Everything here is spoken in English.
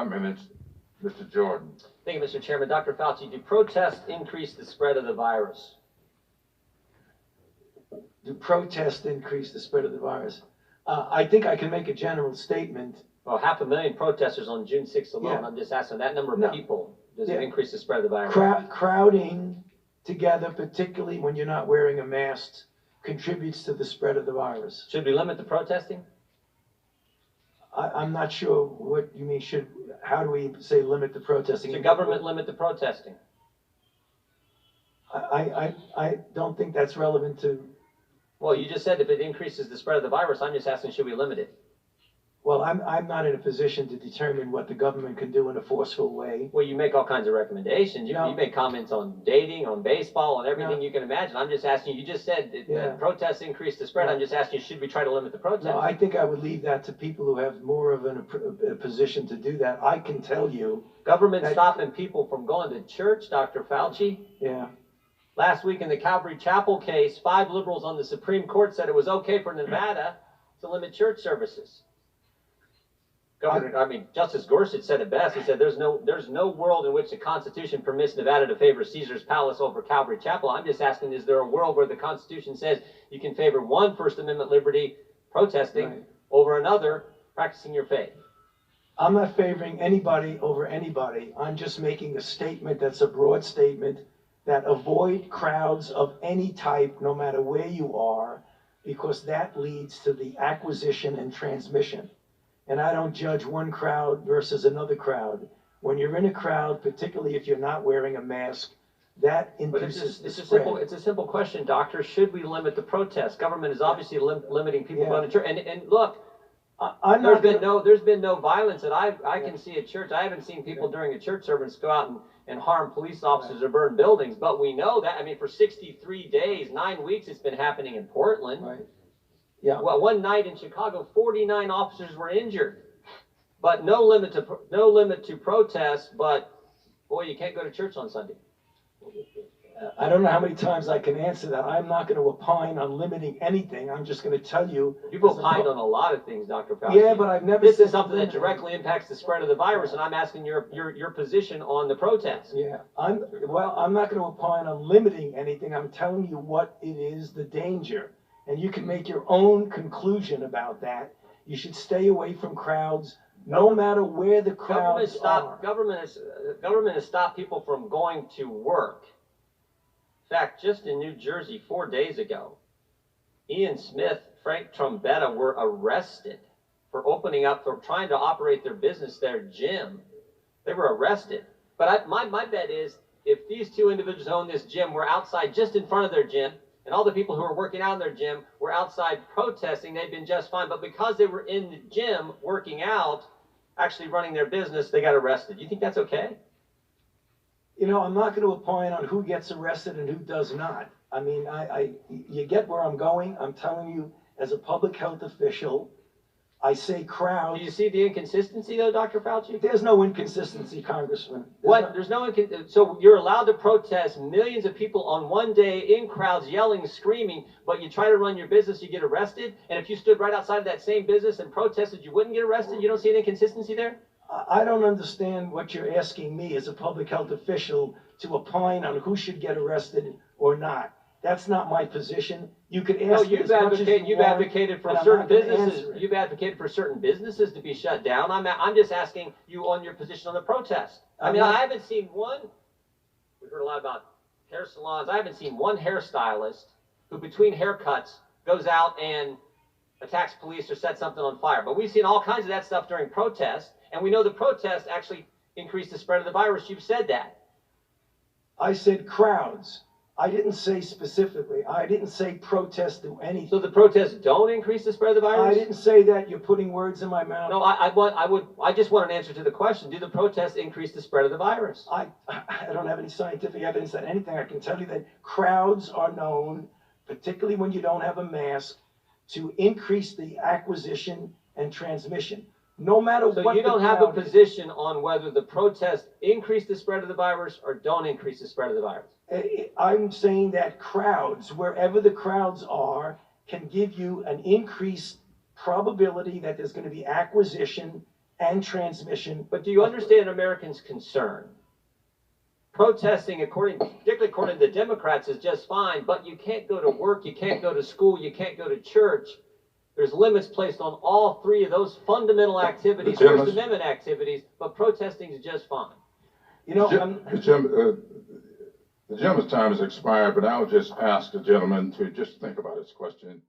Mr. Jordan. Thank you, Mr. Chairman. Dr. Fauci, do protests increase the spread of the virus? Do protests increase the spread of the virus? I think I can make a general statement. Well, 500,000 protesters on June 6th alone. Yeah. I'm just asking that number of people. Does it increase the spread of the virus? Crowding together, particularly when you're not wearing a mask, contributes to the spread of the virus. Should we limit the protesting? I'm not sure what you mean. How do we say limit the protesting? Should government limit the protesting? I don't think that's relevant to. Well, you just said if it increases the spread of the virus, I'm just asking, should we limit it? Well, I'm not in a position to determine what the government can do in a forceful way. Well, you make all kinds of recommendations. You make comments on dating, on baseball, on everything you can imagine. I'm just asking you, just said that protests increase the spread. I'm just asking you, should we try to limit the protests? No, I think I would leave that to people who have more of a position to do that. I can tell you. Government stopping people from going to church, Dr. Fauci. Yeah. Last week in the Calvary Chapel case, 5 liberals on the Supreme Court said it was okay for Nevada to limit church services. Justice Gorsuch said it best. He said there's no world in which the Constitution permits Nevada to favor Caesar's Palace over Calvary Chapel. I'm just asking, is there a world where the Constitution says you can favor one First Amendment liberty, protesting, over another, practicing your faith? I'm not favoring anybody over anybody. I'm just making a statement that's a broad statement that avoid crowds of any type, no matter where you are, because that leads to the acquisition and transmission. And I don't judge one crowd versus another crowd. When you're in a crowd, particularly if you're not wearing a mask, that induces the spread. It's a simple question, Doctor. Should we limit the protest? Government is obviously limiting people going to church. And look, there's been no violence that I can see at church. I haven't seen people during a church service go out and harm police officers or burn buildings. But we know that, for 63 days, 9 weeks, it's been happening in Portland. Right. Yeah. Well, one night in Chicago, 49 officers were injured, but no limit to protest. But boy, you can't go to church on Sunday. I don't know how many times I can answer that. I'm not going to opine on limiting anything. I'm just going to tell you. You've opined on a lot of things, Dr. Fauci. Yeah, but I've never. This is something that directly impacts the spread of the virus, and I'm asking your position on the protest. Yeah, I'm not going to opine on limiting anything. I'm telling you what it is, the danger. And you can make your own conclusion about that. You should stay away from crowds, no matter where the crowds are. Government has stopped people from going to work. In fact, just in New Jersey 4 days ago, Ian Smith, Frank Trombetta were arrested for trying to operate their business, their gym. They were arrested. But my bet is, if these two individuals who own this gym were outside just in front of their gym, and all the people who were working out in their gym were outside protesting, they'd been just fine. But because they were in the gym working out, actually running their business, they got arrested. You think that's okay? I'm not going to opine on who gets arrested and who does not. You get where I'm going. I'm telling you, as a public health official, I say crowds. Do you see the inconsistency, though, Dr. Fauci? There's no inconsistency, Congressman. So you're allowed to protest, millions of people on one day in crowds yelling, screaming, but you try to run your business, you get arrested? And if you stood right outside of that same business and protested, you wouldn't get arrested? You don't see an inconsistency there? I don't understand what you're asking me as a public health official to opine on who should get arrested or not. That's not my position. You could ask. You've advocated for certain businesses. You've advocated for certain businesses to be shut down. I'm just asking you on your position on the protest. I haven't seen one. We've heard a lot about hair salons. I haven't seen one hairstylist who, between haircuts, goes out and attacks police or sets something on fire. But we've seen all kinds of that stuff during protests, and we know the protests actually increase the spread of the virus. You've said that. I said crowds. I didn't say specifically. I didn't say protests do anything. So the protests don't increase the spread of the virus? I didn't say that. You're putting words in my mouth. No, I just want an answer to the question. Do the protests increase the spread of the virus? I don't have any scientific evidence that anything. I can tell you that crowds are known, particularly when you don't have a mask, to increase the acquisition and transmission. No matter what. So you don't have a position on whether the protests increase the spread of the virus or don't increase the spread of the virus? I'm saying that crowds, wherever the crowds are, can give you an increased probability that there's going to be acquisition and transmission. But do you understand Americans' concern? Protesting, particularly according to the Democrats, is just fine, but you can't go to work, you can't go to school, you can't go to church. There's limits placed on all three of those fundamental activities, First Amendment activities, but protesting is just fine. You know, The gentleman's time has expired, but I would just ask the gentleman to just think about his question.